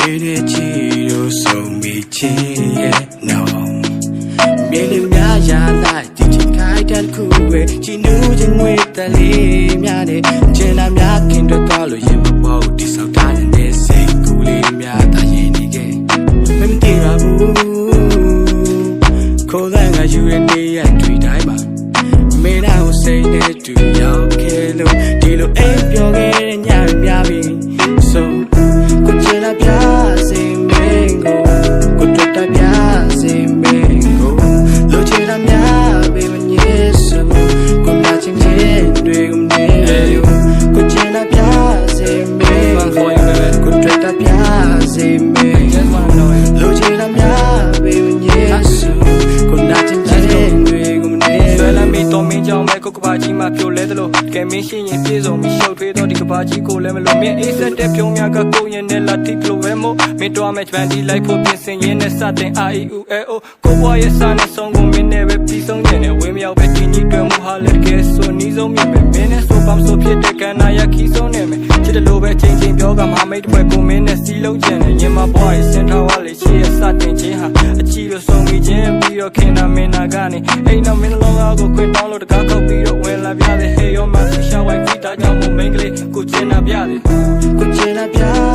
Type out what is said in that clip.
Made chiro so me che no. Made mya ya like teaching kai dan kuwe. Chinu jing with the lim ya de. Chena mya kin to call you mo di so tan de say kuli mya ta yin ni ge. Mem ti ra bu. Ko la nga yu ni ya twi dai ma. Me na ho say ne tu yaw ke lo. Di lo ai pyo ge nya mya bi. So Cochela piace mengo, cotretta piace mengo, lo c'era mia bevanyeso, con la cingente con neo, cochela piace mengo, cotretta piace mengo, lo c'era mia bevanyeso, con la cingente con neo. Suela mi tomi jao me ko kabaji ma phyo le dalo, ke min shin yin pye so mi shout thwe do di kabaji ko le mlo min A7 တဲ့ဖြုံများကကိုရင်နဲ့လာတိဖလိုပဲမို့မင်းတော့မဲ့ဂျပန်ဒီလိုက်ဖို့ပြင်ဆင်ရင်းနဲ့စတင် IEUAO ကိုဘွားရဲ့စာနဲ့ဆုံးကိုမင်းနဲ့ပဲပြီးဆုံးခြင်းနဲ့ဝင်းမြောက်ပဲဒီညီတွင်မှုဟာလည်းတကယ်ဆိုနီးဆုံးမြင်ပဲမင်းနဲ့ဆိုပမ်ဆိုဖြစ်တဲ့ကန္နာရခီးဆုံးနေမယ်ချစ်တယ်လို့ပဲချင်းချင်းပြောကမမိတ်တစ်ပွဲကိုမင်းနဲ့စီလုံးခြင်းနဲ့ရင်မဘွားရဲ့စင်ထားဝါလေးရှိရဲ့စတင်ခြင်းဟာအချီလို့ဆုံးမိခြင်းပြီးတော့ခင်နာမင်းနာကနေအိမ်တော်မင်းလုံးကိုခွင်တောင်းလို့တကားခောက်ပြီးတော့ဝင်လာပြတယ်ဟေးရောမဆူရှာဝိုက်ဖီတာကြောင့်မို့မင်းကလေးကိုချင်နာပြတယ် Cochela piace